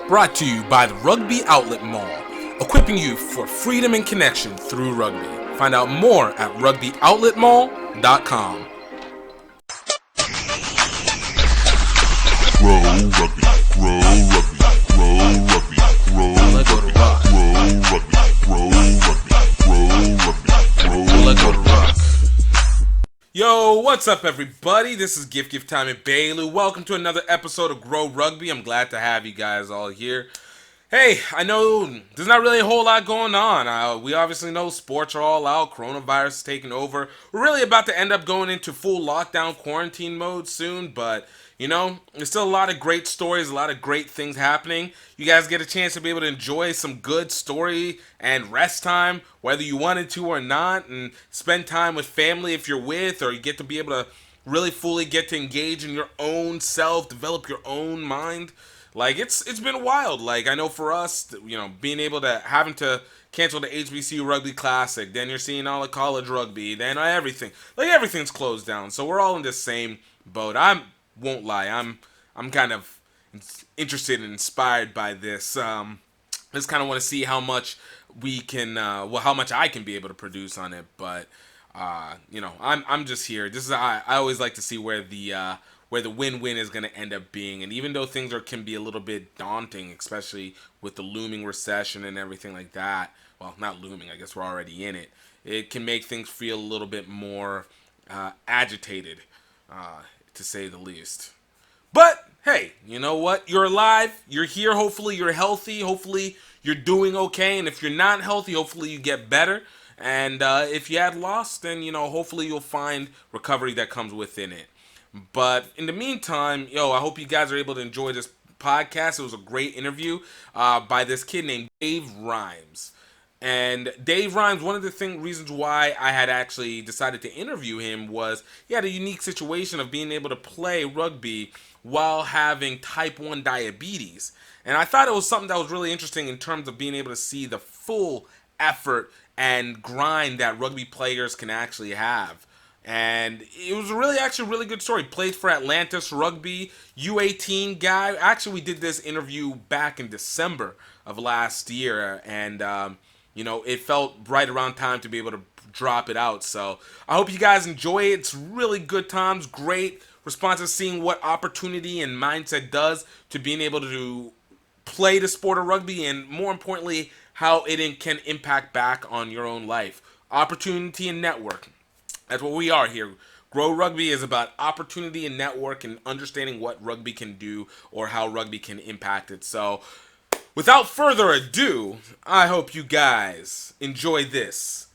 Brought to you by the Rugby Outlet Mall, equipping you for freedom and connection through rugby. Find out more at rugbyoutletmall.com. Grow Rugby, Grow Rugby, Grow Rugby, Grow Rugby, Grow Rugby, Grow Rugby, Grow Rugby, Grow Rugby. Yo, what's up everybody? This is GiftTime and Bailey. Welcome to another episode of Grow Rugby. I'm glad to have you guys all here. Hey, I know there's not really a whole lot going on. We obviously know sports are all out. Coronavirus is taking over. We're really about to end up going into full lockdown quarantine mode soon, but you know, there's still a lot of great stories, a lot of great things happening. You guys get a chance to be able to enjoy some good story and rest time, whether you wanted to or not, and spend time with family if you're with, or you get to be able to really fully get to engage in your own self, develop your own mind. Like, it's been wild. Like, I know for us, you know, being able to, having to cancel the HBCU Rugby Classic, then you're seeing all the college rugby, then everything. Like, everything's closed down, so we're all in the same boat. Won't lie, I'm kind of interested and inspired by this. Just kind of want to see how much we can, how much I can be able to produce on it. But you know, I'm just here. This is I always like to see where the win-win is going to end up being. And even though things can be a little bit daunting, especially with the looming recession and everything like that. Well, not looming. I guess we're already in it. It can make things feel a little bit more agitated. To say the least. But, hey, you know what? You're alive. You're here. Hopefully you're healthy. Hopefully you're doing okay. And if you're not healthy, hopefully you get better. And if you had lost, then, you know, hopefully you'll find recovery that comes within it. But in the meantime, I hope you guys are able to enjoy this podcast. It was a great interview by this kid named Dave Rhymes. And Dave Rhymes, one of the reasons why I had actually decided to interview him was he had a unique situation of being able to play rugby while having type 1 diabetes. And I thought it was something that was really interesting in terms of being able to see the full effort and grind that rugby players can actually have. And it was actually a really good story. Played for Atlantis Rugby, U18 guy. Actually, we did this interview back in December of last year, and you know, it felt right around time to be able to drop it out. So I hope you guys enjoy it. It's really good times, great responses, seeing what opportunity and mindset does to being able to play the sport of rugby, and more importantly, how it can impact back on your own life. Opportunity and network. That's what we are here. Grow Rugby is about opportunity and network and understanding what rugby can do or how rugby can impact it. So without further ado, I hope you guys enjoy this.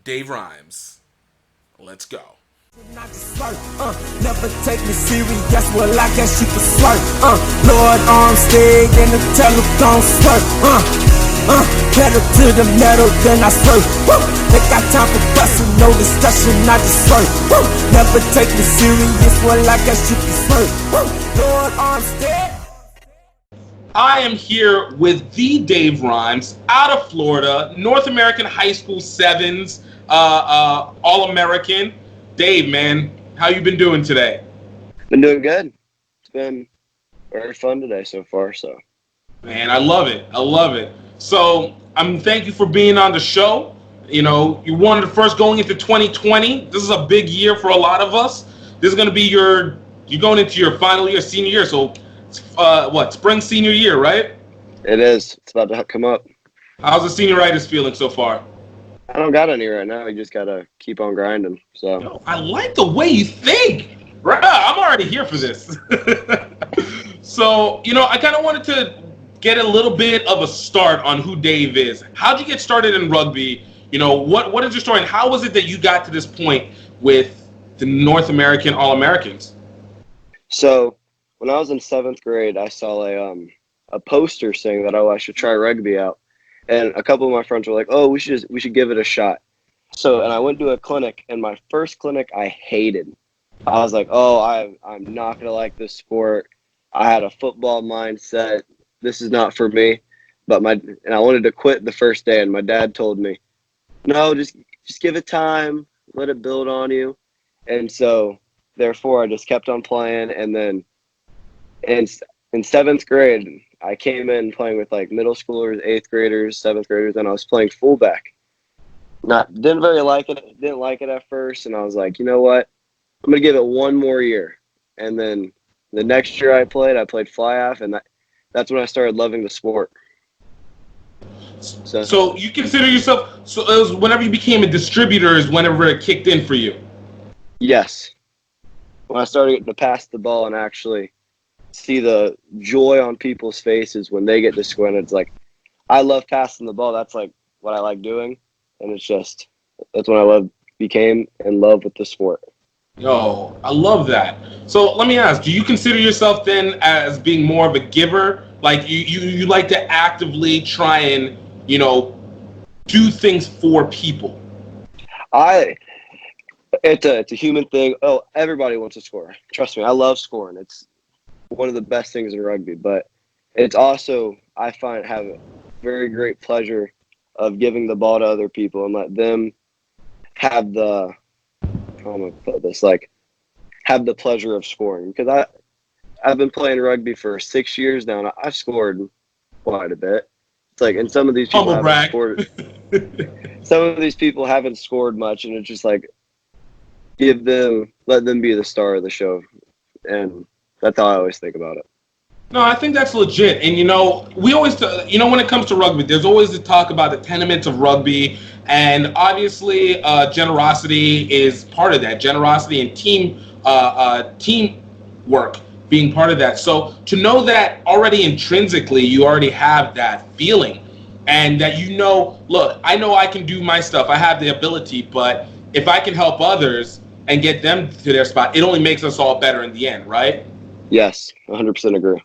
Dave Rhymes. Let's go. Never take me serious, well I guess you can swerve. Lord Armstead and the telephone swerve. Pedal to the metal, then I swerve. They got time for busting, no discussion, I just swerve. Never take me serious, well I guess you can swerve. Lord Armstead. I am here with the Dave Rhymes out of Florida, North American High School Sevens, All-American. Dave, man, how you been doing today? Been doing good. It's been very fun today so far. So, man, I love it. So, thank you for being on the show. You know, you're one of the first going into 2020. This is a big year for a lot of us. This is going to be you're going into your final year, senior year. So, spring senior year, right? it is. It's about to come up. How's the senioritis feeling so far? I don't got any right now. You just gotta keep on grinding. So Yo, I like the way you think. Right, I'm already here for this. So, you know, I kind of wanted to get a little bit of a start on who Dave is. How'd you get started in rugby? You know, what is your story, and how was it that you got to this point with the North American All-Americans? So when I was in 7th grade, I saw a poster saying that I should try rugby out, and a couple of my friends were like, "Oh, we should give it a shot." So, and I went to a clinic, and my first clinic I hated. I was like, "Oh, I'm not gonna like this sport." I had a football mindset. This is not for me. And I wanted to quit the first day, and my dad told me, "No, just give it time, let it build on you." And so, therefore, I just kept on playing, and then in 7th grade, I came in playing with like middle schoolers, 8th graders, 7th graders, and I was playing fullback. Didn't like it at first, and I was like, you know what? I'm gonna give it one more year. And then the next year I played fly half, and that's when I started loving the sport. So you consider yourself, so it was whenever you became a distributor is whenever it kicked in for you? Yes. When I started getting to pass the ball and actually see the joy on people's faces when they get to score, and it's like, I love passing the ball. That's like what I like doing, and that's when I became in love with the sport. Yo, I love that. So let me ask, do you consider yourself then as being more of a giver? Like you like to actively try and, do things for people? It's a human thing. Oh, everybody wants to score. Trust me, I love scoring. It's one of the best things in rugby, but it's also, I have a very great pleasure of giving the ball to other people and let them have the, how am I put this, like, have the pleasure of scoring. Because I've been playing rugby for 6 years now, and I've scored quite a bit. It's like, and some of these people haven't scored. Some of these people haven't scored much, and it's just like, let them be the star of the show. And that's how I always think about it. No, I think that's legit. And, we always, when it comes to rugby, there's always the talk about the tenements of rugby. And obviously, generosity is part of that. Generosity and teamwork being part of that. So to know that already intrinsically, you already have that feeling. And that look, I know I can do my stuff. I have the ability. But if I can help others and get them to their spot, it only makes us all better in the end, right? Yes, 100% agree.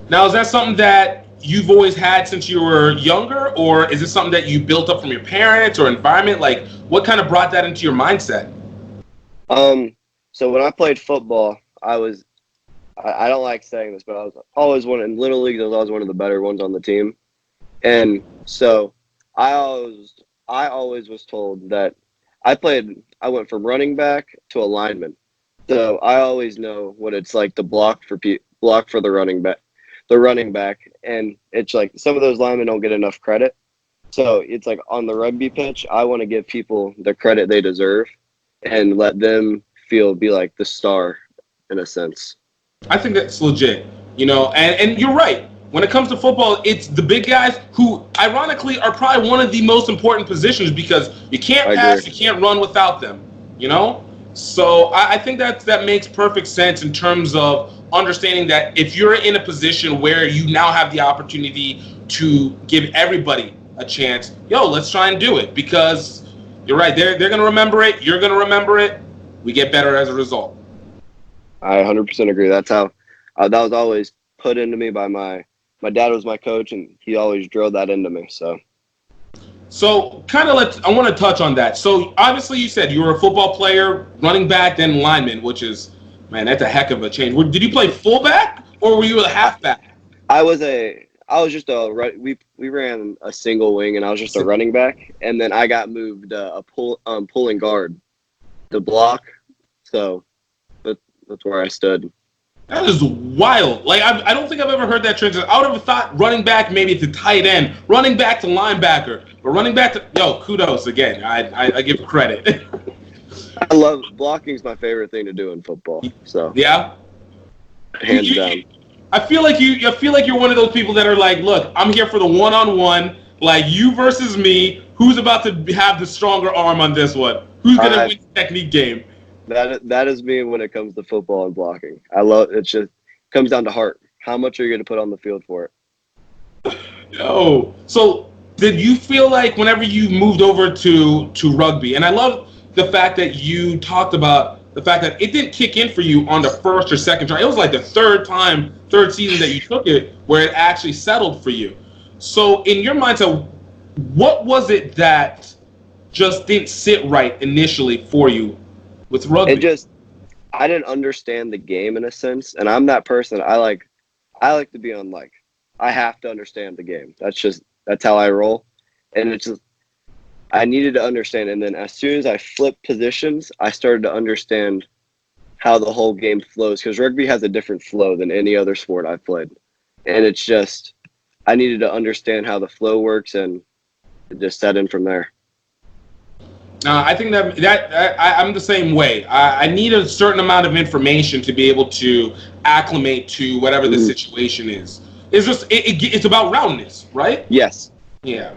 Now, is that something that you've always had since you were younger, or is it something that you built up from your parents or environment? Like, what kind of brought that into your mindset? So when I played football, I don't like saying this, but I was always in Little League, I was always one of the better ones on the team. And so I always was told that I went from running back to a lineman. So I always know what it's like to block for the running back. And it's like some of those linemen don't get enough credit. So it's like on the rugby pitch, I want to give people the credit they deserve and let them be like the star in a sense. I think that's legit, and you're right. When it comes to football, it's the big guys who, ironically, are probably one of the most important positions because you can't pass, you can't run without them, So I think that makes perfect sense in terms of understanding that if you're in a position where you now have the opportunity to give everybody a chance, let's try and do it, because you're right. They're going to remember it. You're going to remember it. We get better as a result. I 100% agree. That's how that was always put into me by my dad was my coach, and he always drilled that into me. So I want to touch on that. So obviously you said you were a football player, running back, then lineman, which is, man, that's a heck of a change. Did you play fullback or were you a halfback? I was just we ran a single wing, and I was just a running back, and then I got moved pulling guard to block. So that's where I stood. That is wild. Like, I don't think I've ever heard that transition. I would have thought running back maybe to tight end, running back to linebacker, but running back to, kudos again. I give credit. I love blocking. Is my favorite thing to do in football. So yeah, hands down. I feel like you're one of those people that are like, look, I'm here for the one-on-one, like you versus me. Who's about to have the stronger arm on this one? Who's gonna win the technique game? That is me when it comes to football and blocking. I love it. Just comes down to heart. How much are you going to put on the field for it? So did you feel like whenever you moved over to rugby, and I love the fact that you talked about the fact that it didn't kick in for you on the first or second try. It was like the third season that you took it where it actually settled for you. So in your mindset, what was it that just didn't sit right initially for you with rugby? I didn't understand the game in a sense, and I'm that person. I like to be on, like, I have to understand the game. That's how I roll, and it's just I needed to understand. And then as soon as I flipped positions, I started to understand how the whole game flows, because rugby has a different flow than any other sport I've played. and it's just I needed to understand how the flow works and just set in from there. I think I'm the same way. I need a certain amount of information to be able to acclimate to whatever the situation is. It's just it's about roundness, right? Yes. Yeah.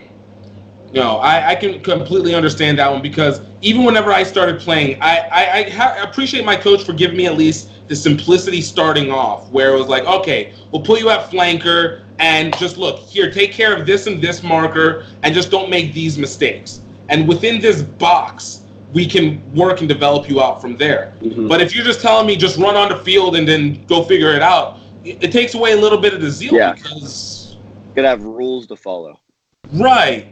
No, I can completely understand that one, because even whenever I started playing, I appreciate my coach for giving me at least the simplicity starting off, where it was like, okay, we'll put you at flanker and just look, here, take care of this and this marker and just don't make these mistakes. And within this box, we can work and develop you out from there. Mm-hmm. But if you're just telling me just run on the field and then go figure it out, it takes away a little bit of the zeal, because you gotta have rules to follow. Right.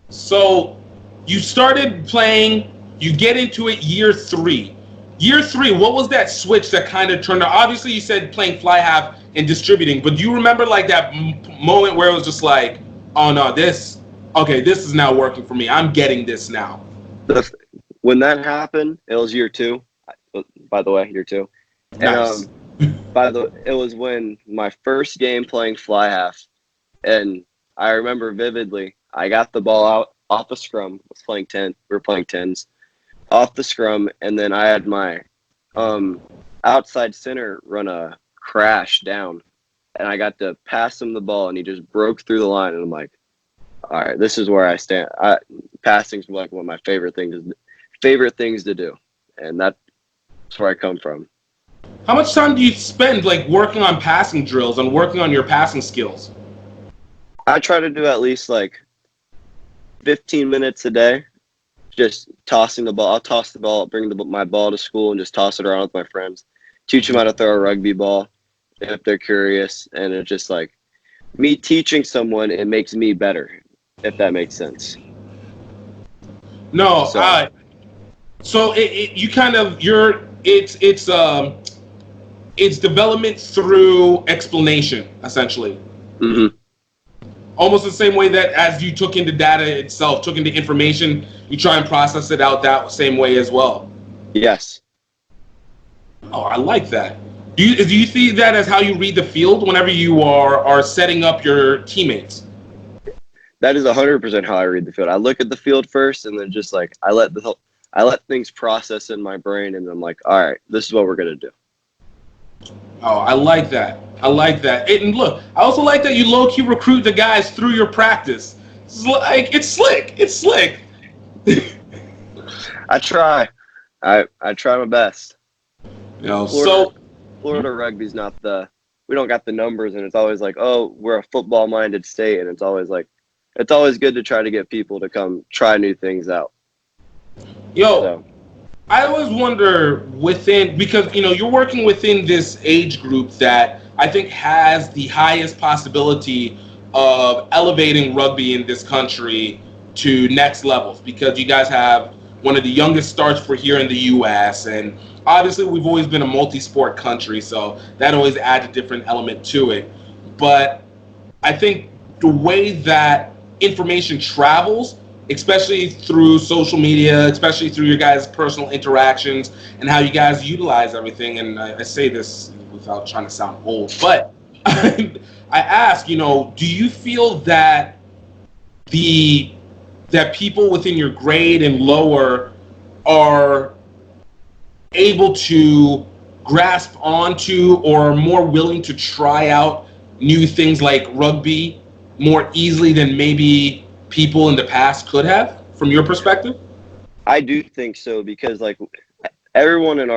So you started playing, you get into it year 3. Year 3, what was that switch that kind of turned on? Obviously, you said playing fly half and distributing, but do you remember like that moment where it was just like, oh no, this is now working for me. I'm getting this now. When that happened, it was year 2. By the way, year 2. Nice. And, it was when my first game playing fly half, and I remember vividly, I got the ball out off the scrum. I was playing 10. We were playing 10s off the scrum, and then I had my outside center run a crash down, and I got to pass him the ball, and he just broke through the line, and I'm like, all right, this is where I stand. Passing's like one of my favorite things to do, and that's where I come from. How much time do you spend like working on passing drills and working on your passing skills? I try to do at least like 15 minutes a day, just tossing the ball. I'll toss the ball, bring my ball to school and just toss it around with my friends. Teach them how to throw a rugby ball if they're curious. And it's just like me teaching someone, it makes me better, if that makes sense. No, so it's development through explanation, essentially. Mm-hmm. Almost the same way that as you took into data itself, took into information, you try and process it out that same way as well. Yes. Oh, I like that. Do you see that as how you read the field whenever you are setting up your teammates? That is 100% how I read the field. I look at the field first, and then just like I let things process in my brain, and I'm like, all right, this is what we're gonna do. Oh, I like that. And look, I also like that you low-key recruit the guys through your practice. It's slick. I try. I try my best. You know, Florida rugby's we don't got the numbers, and it's always like, oh, we're a football-minded state, and it's always good to try to get people to come try new things out. I always wonder because you're working within this age group that I think has the highest possibility of elevating rugby in this country to next levels, because you guys have one of the youngest starts for here in the U.S. and obviously we've always been a multi-sport country, so that always adds a different element to it. But I think the way that information travels, especially through social media, especially through your guys' personal interactions and how you guys utilize everything. And I say this without trying to sound old, but I ask, do you feel that that people within your grade and lower are able to grasp onto or are more willing to try out new things like rugby more easily than maybe people in the past could have, from your perspective? I do think so, because like everyone in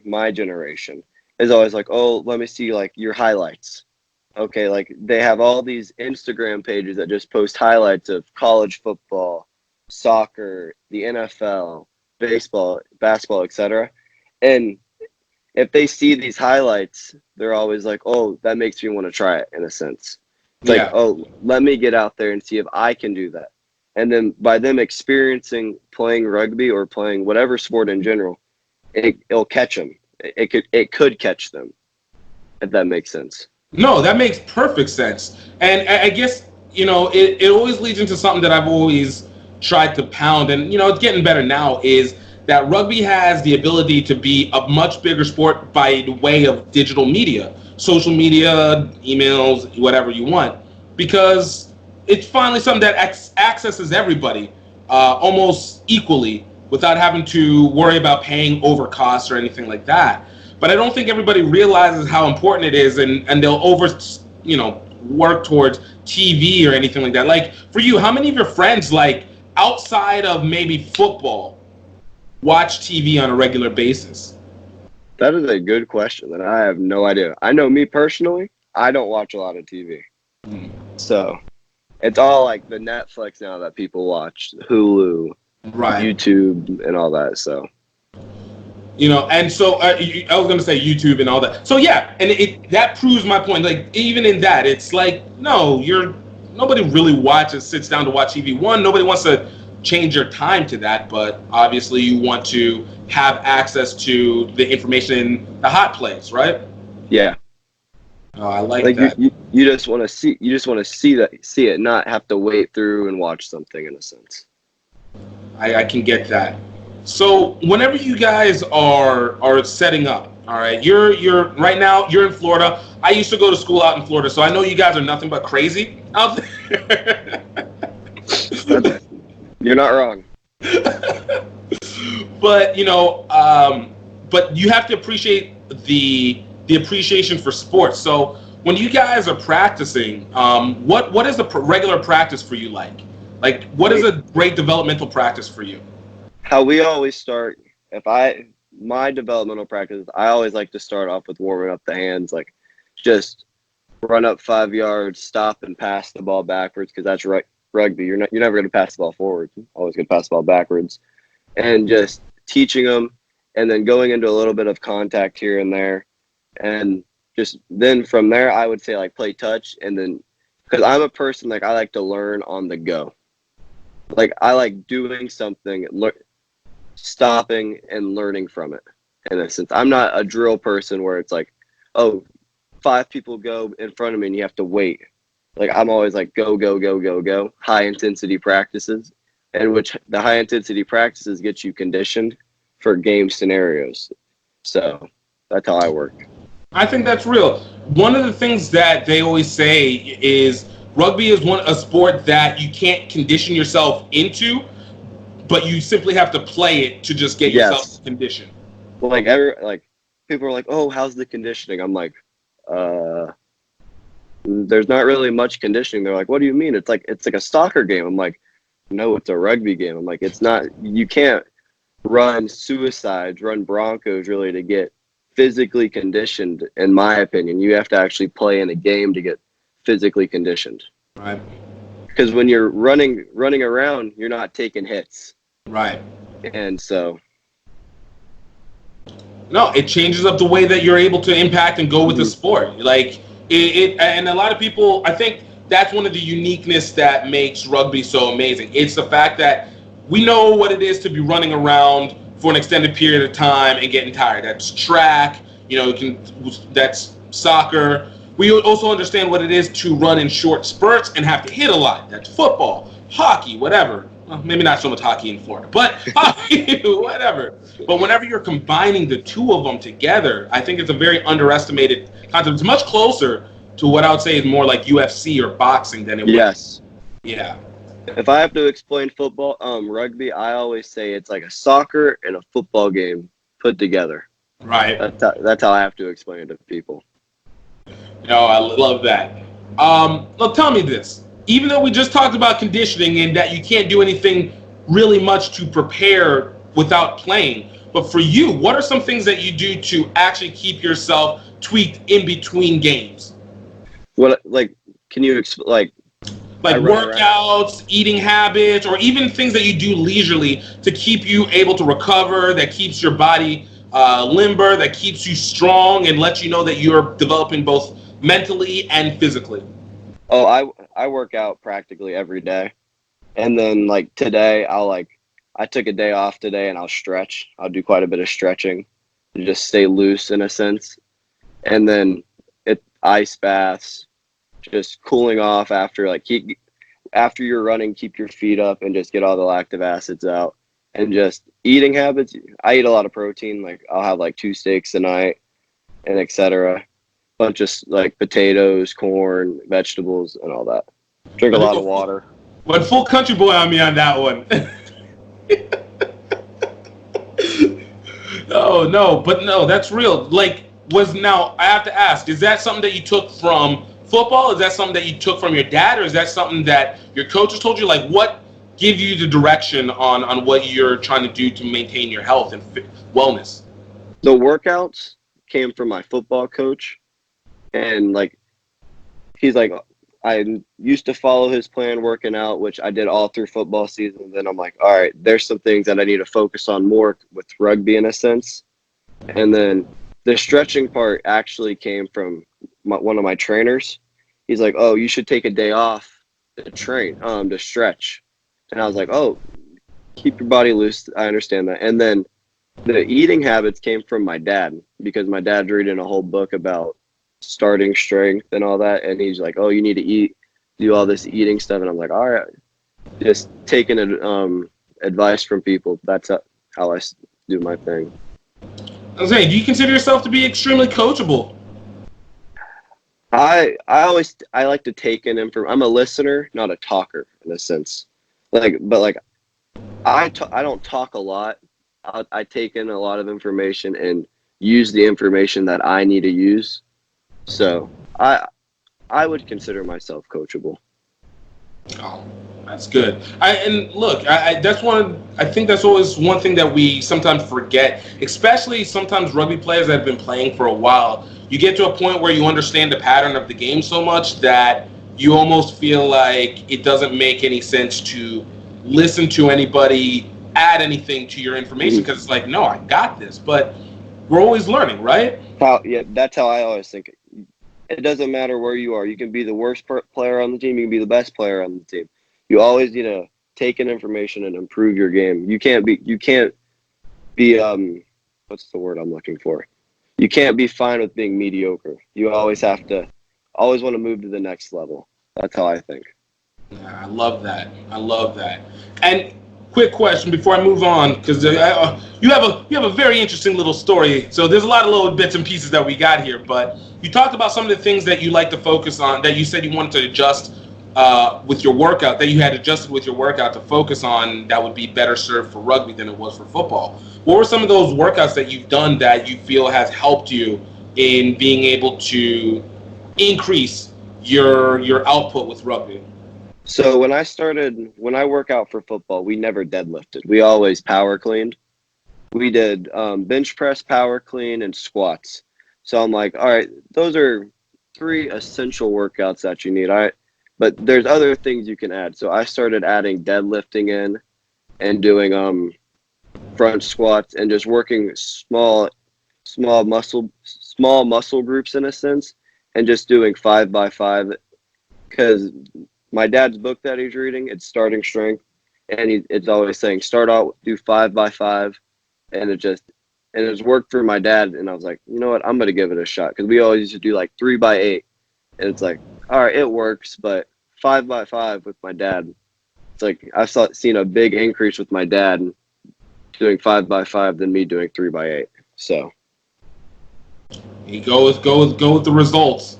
my generation is always like, oh, let me see like your highlights. Okay, like they have all these Instagram pages that just post highlights of college football, soccer, the NFL, baseball, basketball, etc. And if they see these highlights, they're always like, oh, that makes me want to try it, in a sense. It's like, oh, let me get out there and see if I can do that. And then by them experiencing playing rugby or playing whatever sport in general, it'll catch them. It could catch them, if that makes sense. No, that makes perfect sense. And I guess, it always leads into something that I've always tried to pound, and, it's getting better now, is that rugby has the ability to be a much bigger sport by the way of digital media. social media, emails, whatever you want, because it's finally something that accesses everybody almost equally without having to worry about paying over costs or anything like that. But I don't think everybody realizes how important it is, and they'll work towards TV or anything like that. Like for you, how many of your friends, like outside of maybe football, watch TV on a regular basis? That is a good question that I have no idea. I know me personally, I don't watch a lot of TV. So it's all like the Netflix now that people watch, Hulu, Right. YouTube, and all that. So, And so I was going to say YouTube and all that. So yeah, and that proves my point. Like even in that, it's like, no, nobody really sits down to watch TV. One, nobody wants to change your time to that, but obviously you want to have access to the information in the hot plays, right? yeah. Oh, I like that. You just want to see it, not have to wait through and watch something in a sense. I can get that. So whenever you guys are setting up, all right, you're right now you're in Florida. I used to go to school out in Florida, so I know you guys are nothing but crazy out there. You're not wrong. But but you have to appreciate the appreciation for sports. So when you guys are practicing, what is the regular practice for you like? Like, what is a great developmental practice for you? How we always start, my developmental practice, I always like to start off with warming up the hands, like just run up 5 yards, stop and pass the ball backwards, because that's rugby. You're never going to pass the ball forward. You're always going to pass the ball backwards, and just teaching them, and then going into a little bit of contact here and there, and just then from there, I would say like play touch, and then because I'm a person like I like to learn on the go. Like I like doing something, stopping and learning from it. In a sense, I'm not a drill person where it's like, oh, 5 people go in front of me and you have to wait. Like I'm always like go, go, go, go, go. High intensity practices, and which the high intensity practices get you conditioned for game scenarios. So that's how I work. I think that's real. One of the things that they always say is rugby is a sport that you can't condition yourself into, but you simply have to play it to just get yourself conditioned. Well, people are like, oh, how's the conditioning? I'm like, there's not really much conditioning. They're like, what do you mean? It's like a soccer game. I'm like, no, it's a rugby game. I'm like, it's not. You can't run suicides, run Broncos really to get physically conditioned. In my opinion, you have to actually play in a game to get physically conditioned. Right. Because when you're running around, you're not taking hits. Right. And so. No, it changes up the way that you're able to impact and go with the sport. Like and a lot of people, I think that's one of the uniqueness that makes rugby so amazing. It's the fact that we know what it is to be running around for an extended period of time and getting tired. That's track, that's soccer. We also understand what it is to run in short spurts and have to hit a lot. That's football, hockey, whatever. Well, maybe not so much hockey in Florida, but hockey, whatever. But whenever you're combining the two of them together, I think it's a very underestimated concept. It's much closer to what I would say is more like UFC or boxing than it was. Yes. Yeah. If I have to explain rugby, I always say it's like a soccer and a football game put together. Right. That's how I have to explain it to people. No, I love that. Well, tell me this. Even though we just talked about conditioning and that you can't do anything really much to prepare without playing, but for you, what are some things that you do to actually keep yourself tweaked in between games? What, like, can you explain, like workouts, eating habits, or even things that you do leisurely to keep you able to recover, that keeps your body limber, that keeps you strong and lets you know that you're developing both mentally and physically? Oh, I work out practically every day. And then like today, I took a day off today and I'll stretch. I'll do quite a bit of stretching to just stay loose in a sense. And then ice baths, just cooling off after you're running, keep your feet up and just get all the lactic acids out. And just eating habits, I eat a lot of protein. Like I'll have like 2 steaks a night and etc. bunch of like potatoes, corn, vegetables, and all that. Drink a lot of water. Went full country boy on me on that one. Oh, no, but no, that's real. Like, now, I have to ask, is that something that you took from football? Is that something that you took from your dad? Or is that something that your coaches told you? Like, what gave you the direction on what you're trying to do to maintain your health and wellness? The workouts came from my football coach. And, like, he's like, I used to follow his plan working out, which I did all through football season. And then I'm like, all right, there's some things that I need to focus on more with rugby in a sense. And then the stretching part actually came from one of my trainers. He's like, oh, you should take a day off to train, to stretch. And I was like, oh, keep your body loose. I understand that. And then the eating habits came from my dad, because my dad's reading a whole book about starting strength and all that. And he's like, oh, you need to eat, do all this eating stuff. And I'm like, all right, just taking advice from people. That's how I do my thing. I was saying, do you consider yourself to be extremely coachable? I like to take in information. I'm a listener, not a talker in a sense. I don't talk a lot. I take in a lot of information and use the information that I need to use. So I would consider myself coachable. Oh, that's good. I think that's always one thing that we sometimes forget, especially sometimes rugby players that have been playing for a while. You get to a point where you understand the pattern of the game so much that you almost feel like it doesn't make any sense to listen to anybody add anything to your information, because it's like, no, I got this. But we're always learning, right? That's how I always think. It doesn't matter where you are. You can be the worst player on the team. You can be the best player on the team. You always need to take in information and improve your game. You can't be what's the word I'm looking for? You can't be fine with being mediocre. You always want to move to the next level. That's how I think. I love that. And quick question before I move on, because you have a very interesting little story. So there's a lot of little bits and pieces that we got here, but you talked about some of the things that you like to focus on, that you said you wanted to adjust with your workout, that you had adjusted with your workout to focus on that would be better served for rugby than it was for football. What were some of those workouts that you've done that you feel has helped you in being able to increase your output with rugby? So when I work out for football, we never deadlifted. We always power cleaned. We did bench press, power clean, and squats. So I'm like, all right, those are 3 essential workouts that you need. But there's other things you can add. So I started adding deadlifting in and doing front squats and just working small muscle groups in a sense, and just doing 5x5, because my dad's book that he's reading, it's Starting Strength, and it's always saying start out, do 5x5, and it's worked for my dad. And I was like, you know what, I'm gonna give it a shot, because we always used to do like 3x8, and it's like, all right, it works, but 5x5 with my dad, it's like I've seen a big increase with my dad doing 5x5 than me doing 3x8. So you go with the results.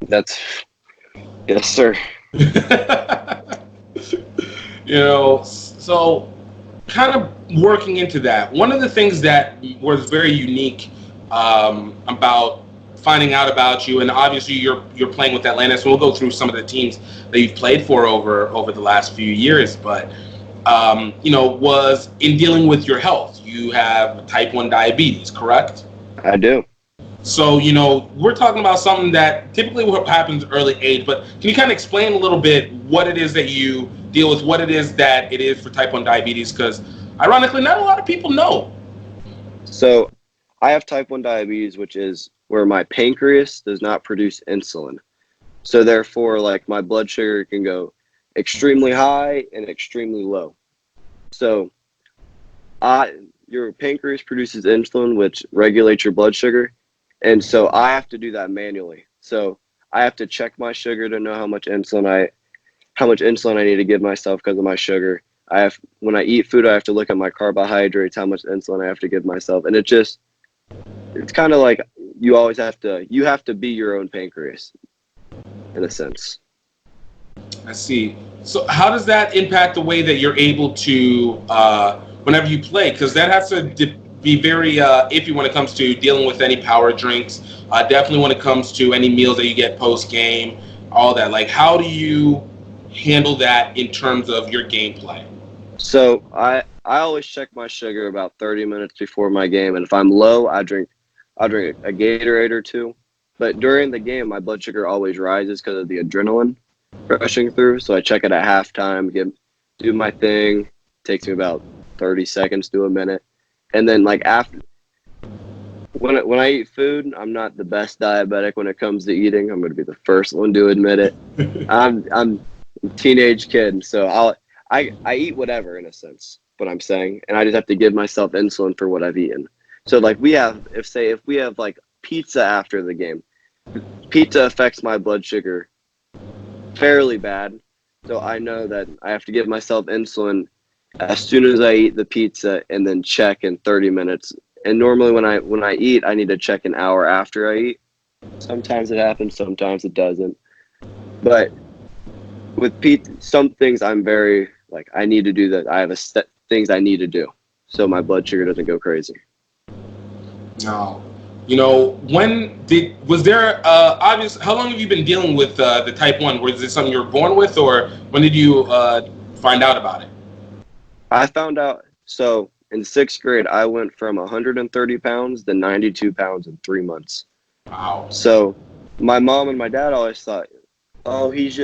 Yes, sir. So kind of working into that, one of the things that was very unique about finding out about you, and obviously you're playing with Atlantis, and we'll go through some of the teams that you've played for over the last few years, but was in dealing with your health. You have type 1 diabetes, correct? I do. So, we're talking about something that typically happens early age, but can you kind of explain a little bit what it is that you deal with, what it is that it is for type 1 diabetes? Because ironically, not a lot of people know. So I have type 1 diabetes, which is where my pancreas does not produce insulin. So therefore, like, my blood sugar can go extremely high and extremely low. So your pancreas produces insulin, which regulates your blood sugar. And so I have to do that manually. So I have to check my sugar to know how much insulin I need to give myself because of my sugar. When I eat food, I have to look at my carbohydrates, how much insulin I have to give myself. And it's kind of like you always have to be your own pancreas, in a sense. I see. So how does that impact the way that you're able to, whenever you play? Because that has to be very iffy when it comes to dealing with any power drinks. Definitely when it comes to any meals that you get post-game, all that. Like, how do you handle that in terms of your gameplay? So I always check my sugar about 30 minutes before my game, and if I'm low, I'll drink a Gatorade or two. But during the game, my blood sugar always rises because of the adrenaline rushing through. So I check it at halftime, do my thing. Takes me about 30 seconds to a minute, and then like after when I eat food, I'm not the best diabetic when it comes to eating. I'm going to be the first one to admit it. I'm a teenage kid, so I eat whatever in a sense. What I'm saying, and I just have to give myself insulin for what I've eaten. So like if we have like pizza after the game, pizza affects my blood sugar fairly bad. So I know that I have to give myself insulin as soon as I eat the pizza, and then check in 30 minutes. And normally when I eat, I need to check an hour after I eat. Sometimes it happens, sometimes it doesn't. But with pizza, some things I'm very like I need to do that. I have things I need to do so my blood sugar doesn't go crazy. No. You know, was there how long have you been dealing with the type 1? Was it something you were born with, or when did you find out about it? I found out, so in 6th grade, I went from 130 pounds to 92 pounds in 3 months. Wow. So my mom and my dad always thought, oh, he's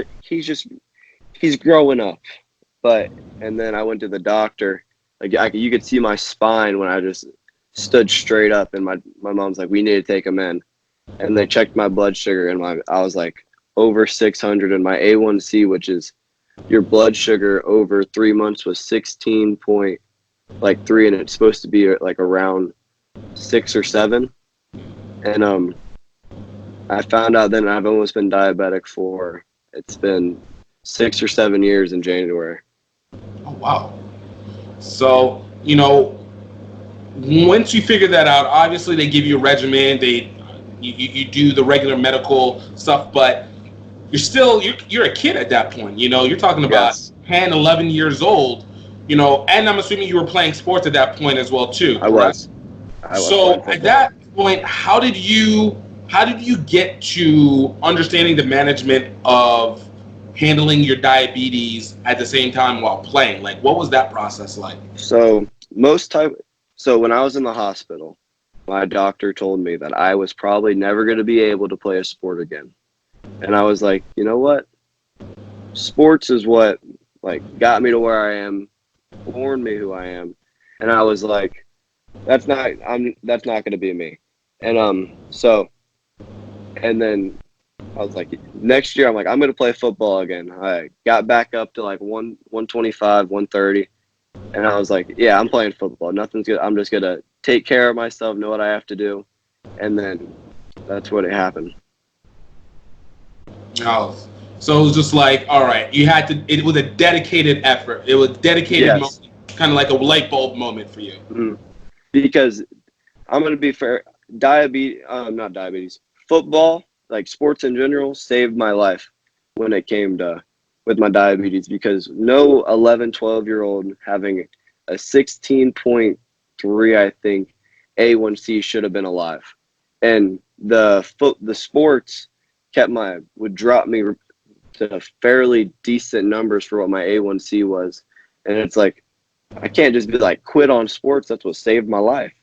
growing up. And then I went to the doctor. Like you could see my spine when I just stood straight up, and my mom's like, we need to take him in. And they checked my blood sugar, and I was like over 600, and my A1C, which is your blood sugar over 3 months, was 16.3, and it's supposed to be like around 6 or 7. And I found out then I've almost been diabetic it's been 6 or 7 years in January. Oh, wow. So, you know, once you figure that out, obviously they give you a regimen, you do the regular medical stuff, but you're a kid at that point. You know, you're talking about Yes. 10, 11 years old, you know, and I'm assuming you were playing sports at that point as well too. I was So at that point, how did you get to understanding the management of handling your diabetes at the same time while playing? Like, what was that process like? So when I was in the hospital, my doctor told me that I was probably never going to be able to play a sport again. And I was like, you know what? Sports is what like got me to where I am, born me who I am. And I was like, that's not going to be me. And and then I was like, next year I'm like, I'm going to play football again. I got back up to like 125, 130. And I was like, yeah, I'm playing football. Nothing's good. I'm just going to take care of myself, know what I have to do. And then that's what happened. Oh, so it was just like, all right, it was a dedicated effort. It was a dedicated Yes. moment, kind of like a light bulb moment for you. Mm-hmm. Because I'm going to be fair, football, like sports in general, saved my life when it came to with my diabetes, because no 11, 12-year-old having a 16.3, I think, A1C should have been alive. And the sports would drop me to fairly decent numbers for what my A1C was. And it's like, I can't just be like, quit on sports. That's what saved my life.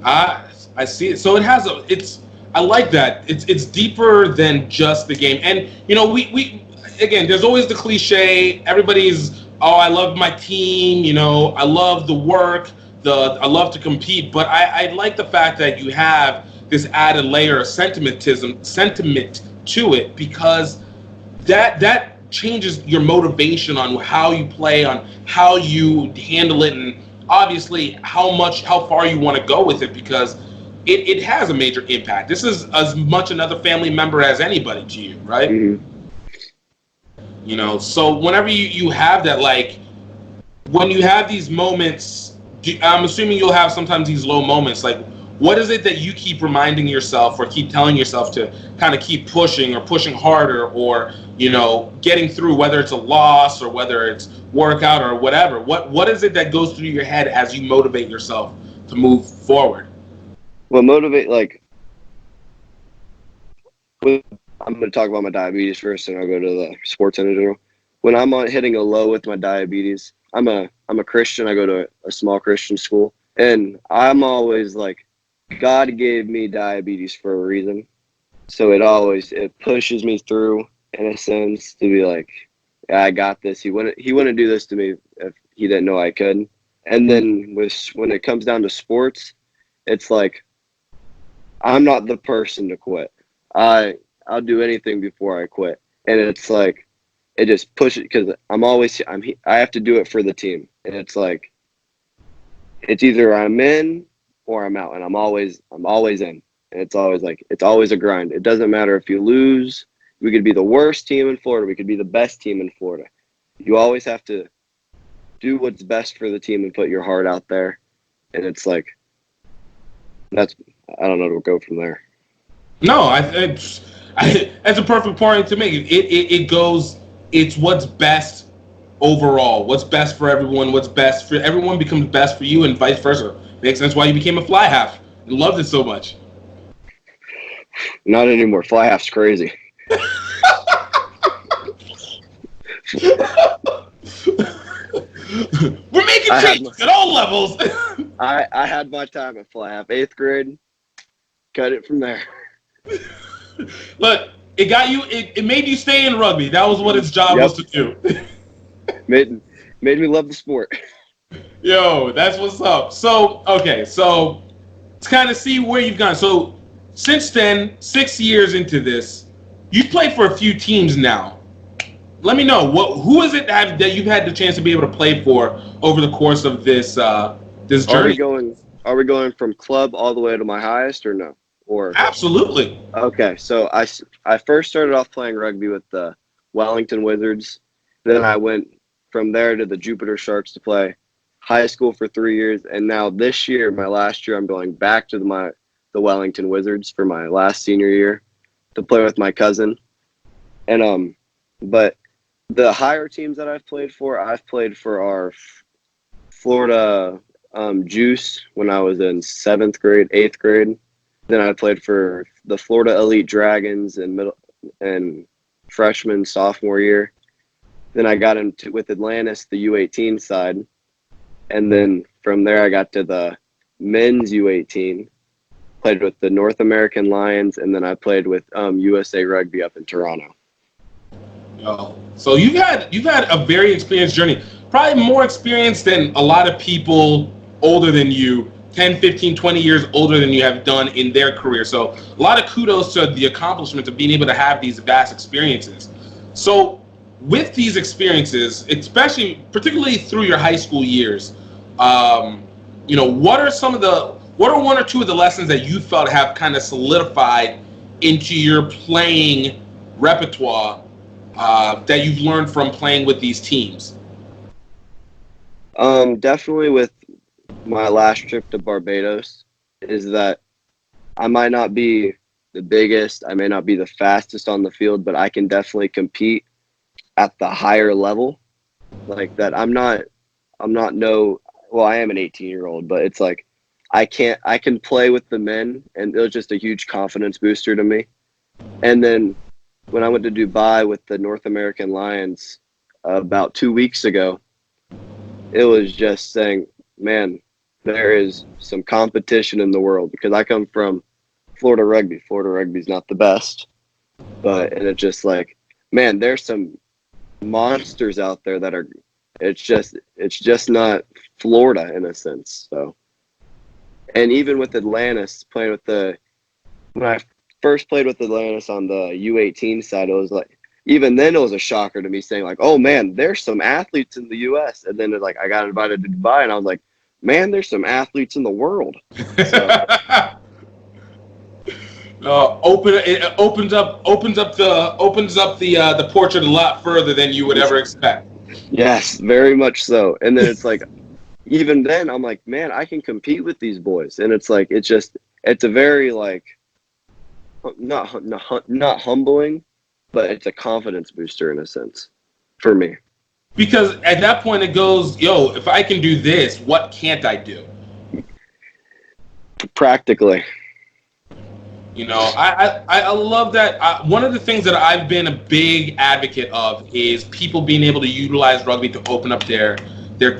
I see it. So I like that. It's deeper than just the game. And, you know, we again, there's always the cliche. Everybody's, oh, I love my team. You know, I love the work. I love to compete. But I like the fact that you have this added layer of sentiment to it, because that changes your motivation on how you play, on how you handle it, and obviously how far you want to go with it, because it has a major impact. This is as much another family member as anybody to you, right? Mm-hmm. You know, so whenever you have that, like when you have these moments, I'm assuming you'll have sometimes these low moments. Like, what is it that you keep reminding yourself or keep telling yourself to kind of keep pushing or pushing harder or, getting through, whether it's a loss or whether it's workout or whatever? What is it that goes through your head as you motivate yourself to move forward? Well, I'm going to talk about my diabetes first, and I'll go to the sports in general. When I'm hitting a low with my diabetes, I'm a Christian. I go to a small Christian school, and I'm always like, God gave me diabetes for a reason. So it pushes me through, in a sense, to be like, yeah, I got this. He wouldn't do this to me if he didn't know I could. And then when it comes down to sports, it's like, I'm not the person to quit. I'll do anything before I quit. And it's like, it just pushes, because I have to do it for the team. And it's like, it's either I'm in or I'm out, and I'm always in. And it's always a grind. It doesn't matter if you lose. We could be the worst team in Florida. We could be the best team in Florida. You always have to do what's best for the team and put your heart out there. And it's like, I don't know where to go from there. No, that's a perfect point to make. It's what's best overall. What's best for everyone. What's best for everyone becomes best for you, and vice versa. Makes sense why you became a fly half. You loved it so much. Not anymore. Fly half's crazy. We're making changes at all levels. I had my time at fly half. 8th grade. Cut it from there. Look, it got you. It made you stay in rugby. That was what its job was to do. made me love the sport. Yo, that's what's up. So, okay, so let's kind of see where you've gone. So, since then, 6 years into this, you've played for a few teams now. Let me know, who is it that you've had the chance to be able to play for over the course of this journey? Are we going from club all the way to my highest, or no? Or absolutely. Okay, so I first started off playing rugby with the Wellington Wizards. Then I went from there to the Jupiter Sharks to play high school for 3 years, and now this year, my last year, I'm going back to the Wellington Wizards for my last senior year to play with my cousin. And but the higher teams that I've played for our Florida Juice when I was in 7th grade, 8th grade. Then I played for the Florida Elite Dragons in freshman, sophomore year. Then I got into with Atlantis, the U18 side. And then from there I got to the men's U18. Played with the North American Lions, and then I played with USA Rugby up in Toronto. Oh, so you've had a very experienced journey. Probably more experienced than a lot of people older than you, 10, 15, 20 years older than you have done in their career. So a lot of kudos to the accomplishment of being able to have these vast experiences. So with these experiences, particularly through your high school years, what are one or two of the lessons that you felt have kind of solidified into your playing repertoire that you've learned from playing with these teams? Definitely with my last trip to Barbados is that I might not be the biggest, I may not be the fastest on the field, but I can definitely compete at the higher level. Like that, I am an 18-year-old, but it's like I can play with the men, and it was just a huge confidence booster to me. And then when I went to Dubai with the North American Lions about 2 weeks ago, it was just saying, man, there is some competition in the world, because I come from Florida Rugby. Florida Rugby is not the best, and it's just like, man, there's some monsters out there that are, it's just not Florida in a sense. So, and even with Atlantis, when I first played with Atlantis on the U18 side, it was like, even then it was a shocker to me, saying like, oh man, there's some athletes in the US. And then it's like I got invited to Dubai, and I was like, man, there's some athletes in the world. So, it opens up the portrait a lot further than you would ever expect. Yes, very much so. And then it's like, even then, I'm like, man, I can compete with these boys. And it's like, it's a very like, not humbling, but it's a confidence booster in a sense for me. Because at that point it goes, yo, if I can do this, what can't I do? Practically. You know, I love that. One of the things that I've been a big advocate of is people being able to utilize rugby to open up their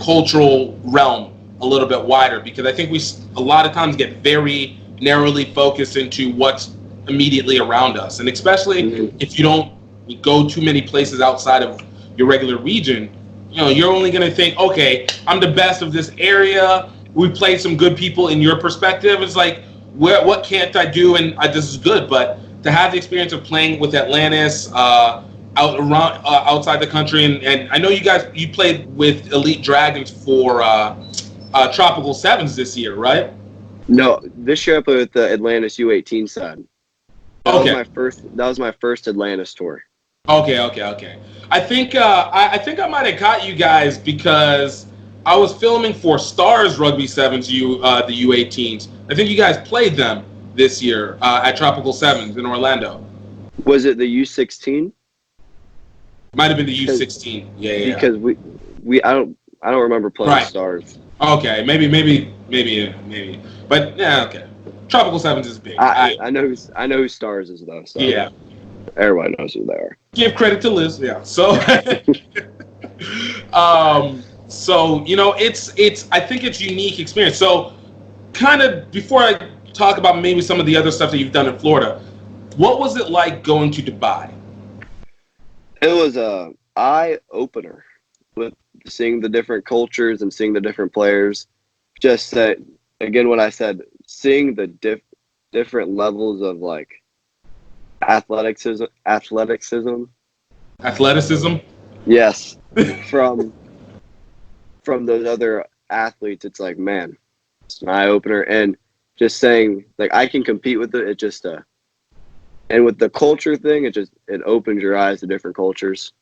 cultural realm a little bit wider, because I think we a lot of times get very narrowly focused into what's immediately around us. And especially if you don't go too many places outside of your regular region, you know, you're only going to think, okay, I'm the best of this area. We played some good people in your perspective. It's like, what can't I do? And this is good. But to have the experience of playing with Atlantis outside the country, and I know you played with Elite Dragons for Tropical Sevens this year, right? No, this year I played with the Atlantis U18 side. That was my first Atlantis tour. Okay. I think I might have caught you guys because I was filming for Stars Rugby Sevens, the U18s. I think you guys played them this year at Tropical Sevens in Orlando. Was it the U16? Might have been the U16. Yeah. Because I don't remember playing Stars. Okay, maybe. But yeah, okay. Tropical Sevens is big. I know who Stars is though. So yeah. Everybody knows who they are. Give credit to Liz. Yeah. So so you know, I think it's unique experience. So kind of before I talk about maybe some of the other stuff that you've done in Florida, what was it like going to Dubai? It was a eye opener with seeing the different cultures and seeing the different players. Just that, again, what I said, seeing the different levels of like athleticism. Yes. From those other athletes, it's like, man, it's an eye opener. And just saying, like, I can compete with it. It just and with the culture thing, it opens your eyes to different cultures.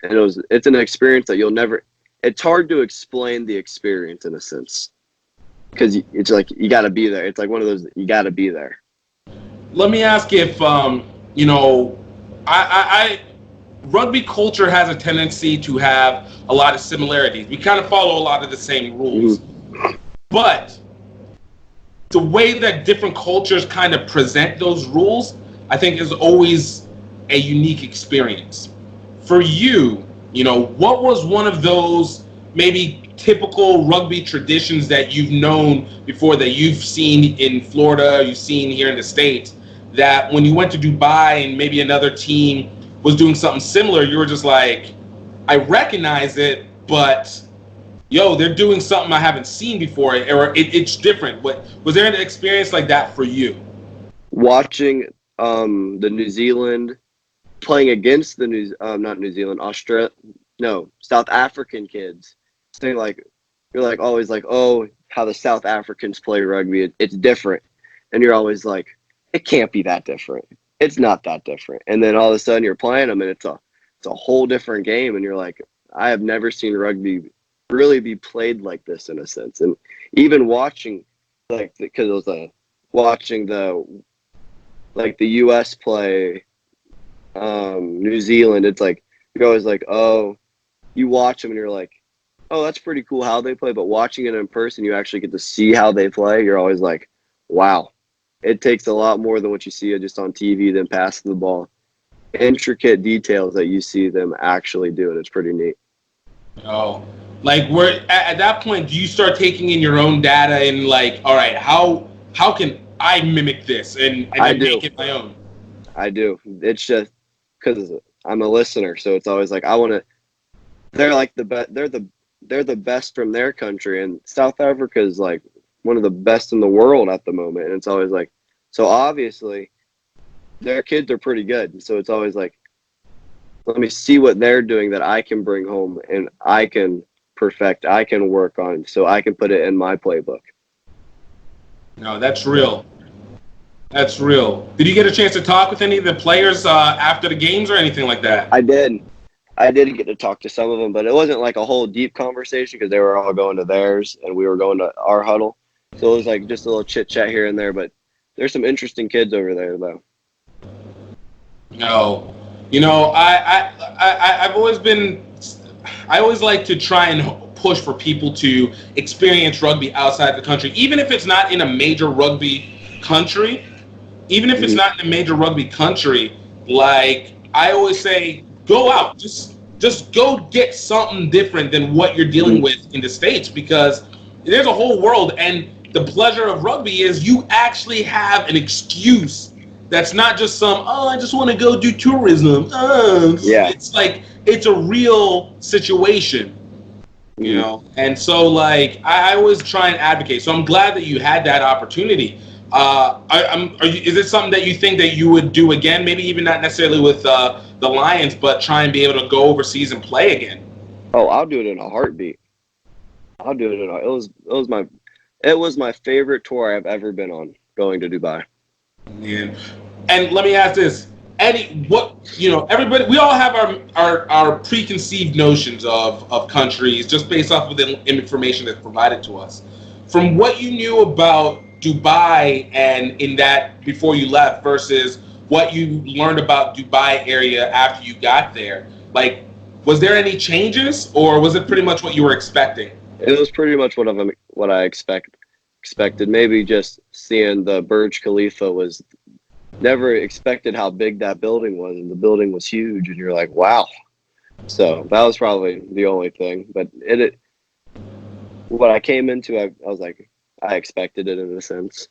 And it's an experience that you'll never. It's hard to explain the experience in a sense, because it's like you got to be there. It's like one of those, you got to be there. Let me ask if you know, I rugby culture has a tendency to have a lot of similarities. We kind of follow a lot of the same rules, but the way that different cultures kind of present those rules, I think, is always a unique experience. For you, you know, what was one of those maybe typical rugby traditions that you've known before, that you've seen in Florida, you've seen here in the States, that when you went to Dubai and maybe another team was doing something similar, you were just like, I recognize it, but yo, they're doing something I haven't seen before, or it's different. Was there an experience like that for you? Watching the New Zealand playing against the South African kids, saying like, you're like always like, oh, how the South Africans play rugby, it's different, and you're always like, it can't be that different. It's not that different. And then all of a sudden you're playing them and it's a whole different game, and you're like, I have never seen rugby really be played like this in a sense. And even watching, like, because it was watching the US play New Zealand, it's like you're always like, oh, you watch them and you're like, oh, that's pretty cool how they play, but watching it in person, you actually get to see how they play. You're always like, wow, it takes a lot more than what you see just on TV than passing the ball. Intricate details that you see them actually do, and it's pretty neat. Oh, like, where at that point do you start taking in your own data and like, all right, how can I mimic this and then make it my own? I do. It's just because I'm a listener, so it's always like I want to. They're like the best. They're the best from their country, and South Africa is like one of the best in the world at the moment. And it's always like, so obviously their kids are pretty good. So it's always like, let me see what they're doing that I can bring home and I can perfect, I can work on, so I can put it in my playbook. No, that's real. That's real. Did you get a chance to talk with any of the players after the games or anything like that? I did. I did get to talk to some of them, but it wasn't like a whole deep conversation because they were all going to theirs and we were going to our huddle. So it was like just a little chit chat here and there. But there's some interesting kids over there, though. No, I've always been. I always like to try and push for people to experience rugby outside the country, even if it's not in a major rugby country. Even if it's not in a major rugby country, like I always say, go out. Just go get something different than what you're dealing with in the States, because there's a whole world, and the pleasure of rugby is you actually have an excuse that's not just I just want to go do tourism. It's like it's a real situation, you know? And so, like, I always try and advocate. So I'm glad that you had that opportunity. Is it something that you think that you would do again? Maybe even not necessarily with the Lions, but try and be able to go overseas and play again. Oh, I'll do it in a heartbeat. I'll do it. It was my favorite tour I've ever been on, going to Dubai. Yeah. And let me ask this: everybody, we all have our preconceived notions of countries just based off of the information that's provided to us. From what you knew about Dubai and in that before you left versus what you learned about Dubai area after you got there, like, was there any changes, or was it pretty much what you were expecting? It was pretty much what I expected. Maybe just seeing the Burj Khalifa was never expected how big that building was, and the building was huge, and you're like, wow. So that was probably the only thing. But what I came into, I was like, I expected it in a sense.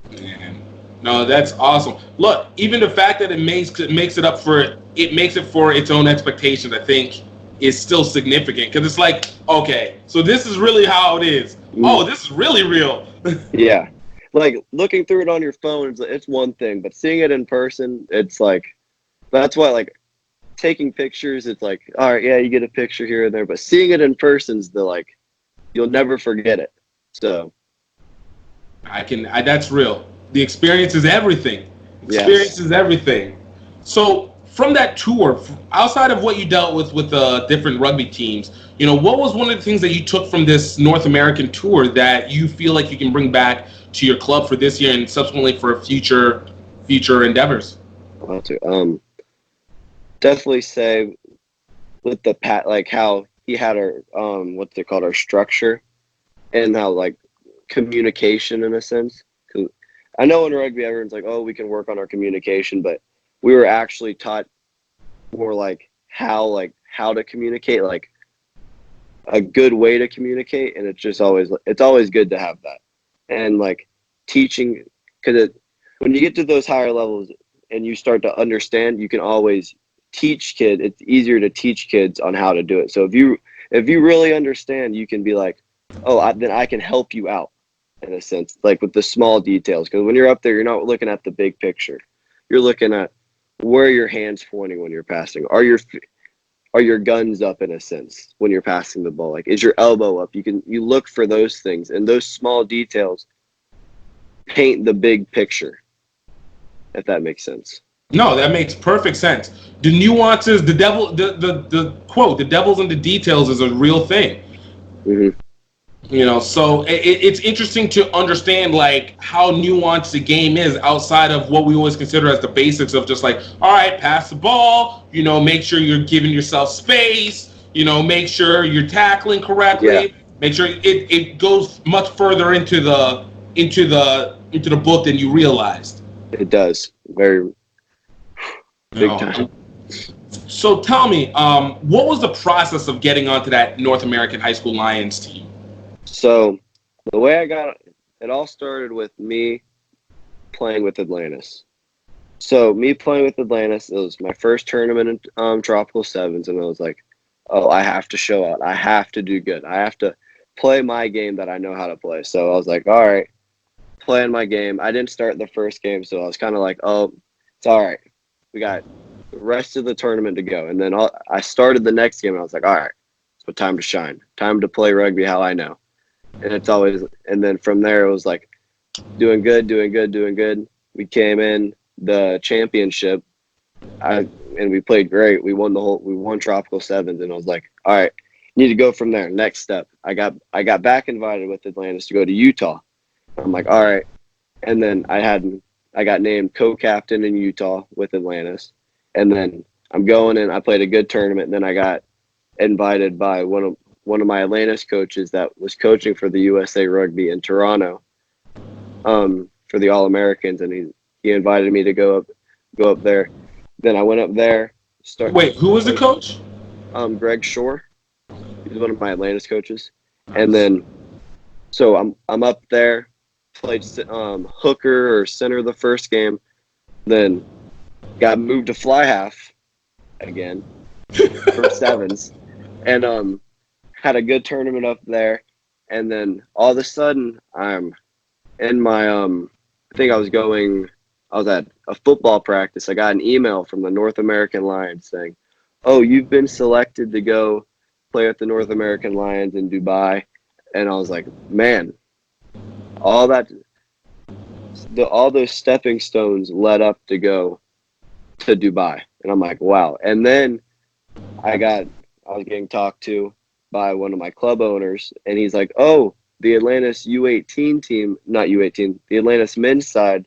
Man. No, that's awesome. Look, even the fact that it makes it for its own expectations, I think, is still significant, because it's like, okay, so this is really how it is. Oh, this is really real. Yeah, like looking through it on your phone, it's one thing, but seeing it in person, it's like, that's why, like, taking pictures, it's like, all right, yeah, you get a picture here and there, but seeing it in person's you'll never forget it. So that's real. The experience is everything. Experience is everything. So from that tour, outside of what you dealt with different rugby teams, what was one of the things that you took from this North American tour that you feel like you can bring back to your club for this year and subsequently for future endeavors? Definitely say with the like how he had our what's it called, our structure, and how, like, communication in a sense. Cause I know in rugby everyone's like, oh, we can work on our communication, but we were actually taught more like how to communicate, like a good way to communicate, and it's always good to have that. And like teaching, because when you get to those higher levels and you start to understand, you can always teach kids. It's easier to teach kids on how to do it. So if you really understand, you can be like, oh, then I can help you out in a sense, like with the small details. Because when you're up there, you're not looking at the big picture. You're looking at where are your hands pointing when you're passing. Are your guns up in a sense when you're passing the ball? Like, is your elbow up? You look for those things, and those small details paint the big picture, if that makes sense. No, that makes perfect sense. The nuances, the quote, the devil's in the details is a real thing. Mm-hmm. So it's interesting to understand, like, how nuanced the game is outside of what we always consider as the basics of just like, all right, pass the ball, make sure you're giving yourself space, make sure you're tackling correctly, make sure it goes much further into the book than you realized. It does. Very big time. So tell me, what was the process of getting onto that North American High School Lions team? So the way I got it all started with me playing with Atlantis. So me playing with Atlantis, it was my first tournament in Tropical Sevens, and I was like, oh, I have to show out. I have to do good. I have to play my game that I know how to play. So I was like, all right, playing my game. I didn't start the first game, so I was kind of like, oh, it's all right. We got the rest of the tournament to go. And then I started the next game, and I was like, all right, so time to shine. Time to play rugby how I know. And then from there, it was like doing good. We came in the championship, and we played great. We won Tropical Sevens, and I was like, all right, need to go from there. Next step. I got back invited with Atlantis to go to Utah. I'm like, all right. And then I got named co-captain in Utah with Atlantis. And then I'm going in, I played a good tournament, and then I got invited by one of my Atlantis coaches that was coaching for the USA Rugby in Toronto, for the All-Americans, and he invited me to go up there. Then I went up there. Wait, who was the coach? Greg Shore. He's one of my Atlantis coaches. And then, so I'm up there, played hooker or center the first game, then got moved to fly half again for sevens, and had a good tournament up there. And then all of a sudden, I'm in my I think I was at a football practice. I got an email from the North American Lions saying, "Oh, you've been selected to go play with the North American Lions in Dubai." And I was like, man, all those stepping stones led up to go to Dubai. And I'm like, wow. And then I was getting talked to by one of my club owners, and he's like, oh, the Atlantis U18 team, not U18, the Atlantis men's side,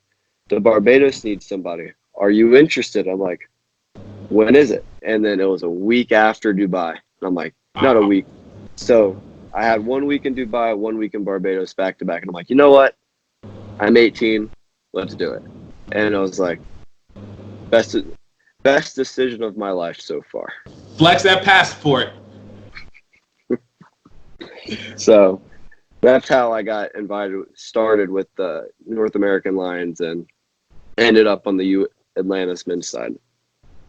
the Barbados needs somebody. Are you interested? I'm like, when is it? And then it was a week after Dubai. And I'm like, not a week. So I had 1 week in Dubai, 1 week in Barbados, back to back. And I'm like, you know what? I'm 18. Let's do it. And I was like, best decision of my life so far. Flex that passport. So that's how I got started with the North American Lions and ended up on the Atlantis men's side.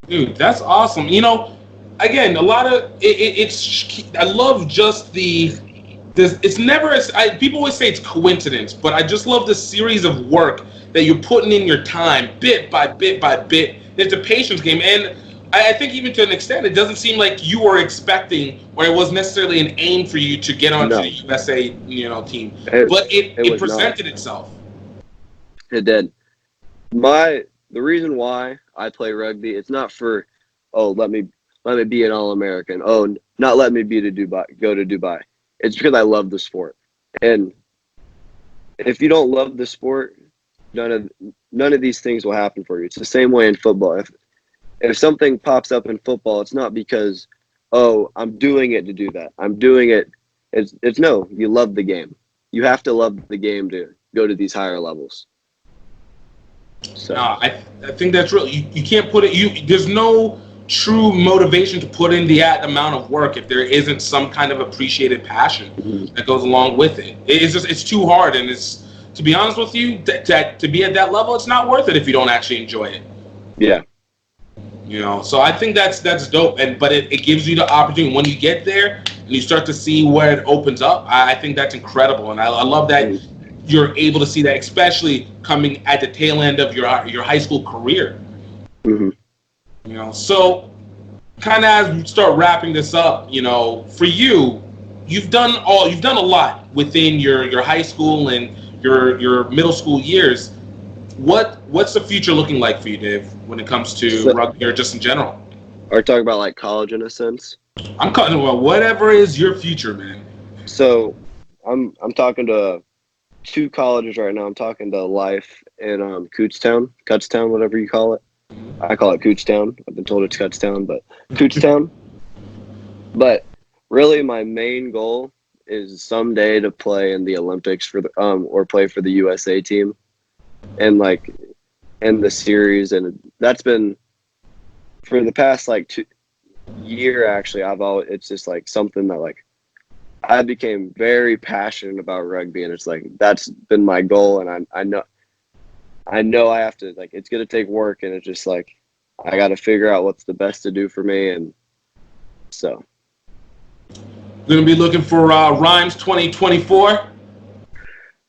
Dude, that's awesome. You know, again, a lot of it's. I love just it's never. People always say it's coincidence, but I just love the series of work that you're putting in your time, bit by bit by bit. It's a patience game, and I think even to an extent, it doesn't seem like you were expecting, or it was necessarily an aim for you to get onto the USA, team. But it presented itself. It did. The reason why I play rugby, it's not for, let me be an All-American. Oh, not let me go to Dubai. It's because I love the sport. And if you don't love the sport, none of these things will happen for you. It's the same way in football. If something pops up in football, it's not because, I'm doing it to do that. I'm doing it. It's no, you love the game. You have to love the game to go to these higher levels. So I think that's real. You can't put it. There's no true motivation to put in that amount of work if there isn't some kind of appreciated passion that goes along with it. It's too hard, and it's, to be honest with you, to be at that level, it's not worth it if you don't actually enjoy it. Yeah. So I think that's dope, but it gives you the opportunity when you get there and you start to see where it opens up. I think that's incredible, and I love that you're able to see that, especially coming at the tail end of your high school career. Mm-hmm. So kind of as we start wrapping this up, for you, you've done a lot within your high school and your middle school years. What's the future looking like for you, Dave, when it comes to rugby or just in general? Are you talking about like college in a sense? I'm talking about whatever is your future, man. So I'm talking to 2 colleges right now. I'm talking to Life in Kutztown, whatever you call it. I call it Kutztown. I've been told it's Kutztown, but Kutztown. But really, my main goal is someday to play in the Olympics for or play for the USA team, and the series. And that's been for the past 2 year. Actually, it's just something that I became very passionate about rugby, and it's that's been my goal. And I know I have to, it's going to take work, and it's just I got to figure out what's the best to do for me. And so Going to be looking for Rhymes 2024.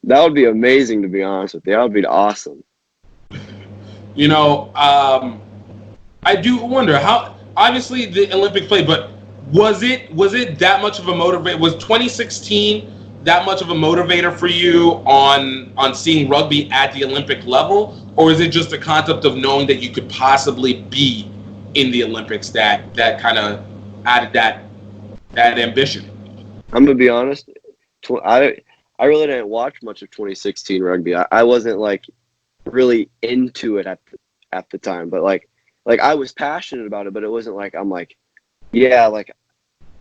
that would be amazing, to be honest with you. That would be awesome. I do wonder how, obviously the Olympic play, but was it that much of a motivation? Was 2016 that much of a motivator for you on seeing rugby at the Olympic level, or is it just the concept of knowing that you could possibly be in the Olympics that kind of added that ambition? I'm gonna be honest. I really didn't watch much of 2016 rugby. I wasn't like really into it at the time, but like I was passionate about it, but it wasn't like I'm like, yeah, like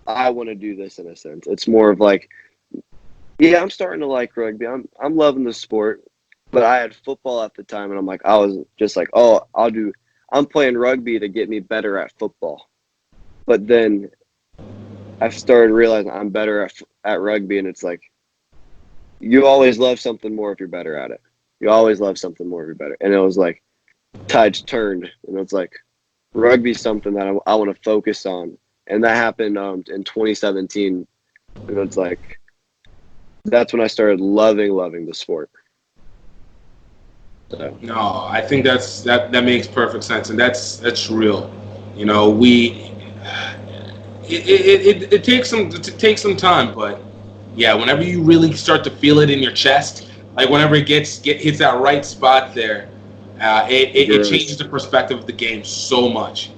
I want to do this in a sense. It's more of like, yeah, I'm starting to like rugby. I'm loving the sport, but I had football at the time, and I'm like, I was just like, oh, I'm playing rugby to get me better at football. But then I started realizing I'm better at rugby, and it's like, you always love something more if you're better at it. You always love something more if you're better. And it was like, tides turned, and it's like, rugby's something that I want to focus on. And that happened in 2017. And it's like, that's when I started loving the sport. So. No, I think that makes perfect sense, and that's real. You know, it takes some time, but yeah, whenever you really start to feel it in your chest, like whenever it hits that right spot there, it changes the perspective of the game so much.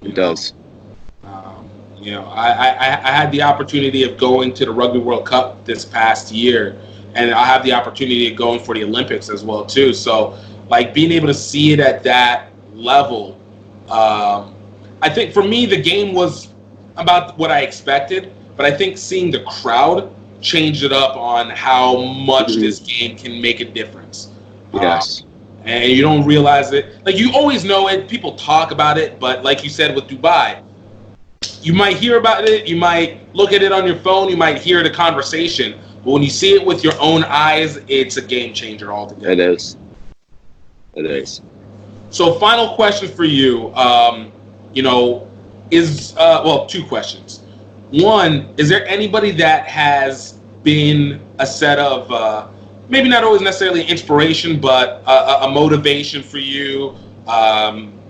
It does. You know, I had the opportunity of going to the Rugby World Cup this past year, and I have the opportunity of going for the Olympics as well too. So, like being able to see it at that level, I think for me the game was about what I expected, but I think seeing the crowd changed it up on how much this game can make a difference. Yes. And you don't realize it. Like, you always know it. People talk about it. But like you said with Dubai, you might hear about it. You might look at it on your phone. You might hear the conversation. But when you see it with your own eyes, it's a game changer altogether. It is. It is. So final question for you, you know, is, well, two questions. One, is there anybody that has been a set of, maybe not always necessarily inspiration, but a motivation for you,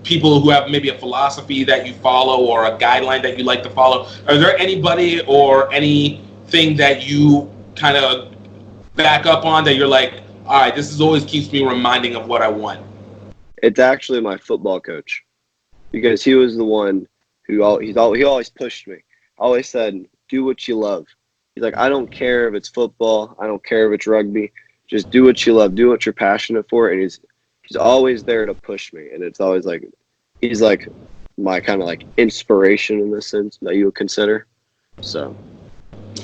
people who have maybe a philosophy that you follow or a guideline that you like to follow? Are there anybody or anything that you kind of back up on that you're like, all right, this is always keeps me reminding of what I want? It's actually my football coach, because he was the one who he always pushed me. Always said, do what you love. He's like, I don't care if it's football. I don't care if it's rugby. Just do what you love. Do what you're passionate for. And he's always there to push me. And it's always like, he's like my kind of like inspiration in the sense that you would consider. So.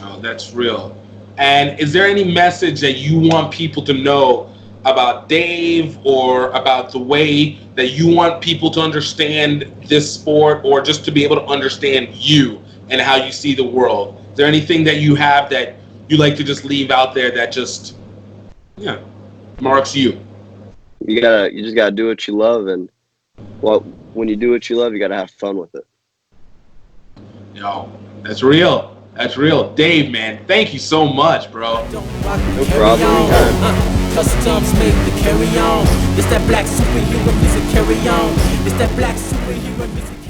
Oh, that's real. And is there any message that you want people to know about Dave, or about the way that you want people to understand this sport, or just to be able to understand you and how you see the world? Is there anything that you have that you like to just leave out there that just, yeah, marks you? You just gotta do what you love, and when you do what you love, you gotta have fun with it. Yo, that's real. That's real. Dave, man, thank you so much, bro. No problem. Customs made to carry on. It's that black superhero music, carry on. It's that black superhero music.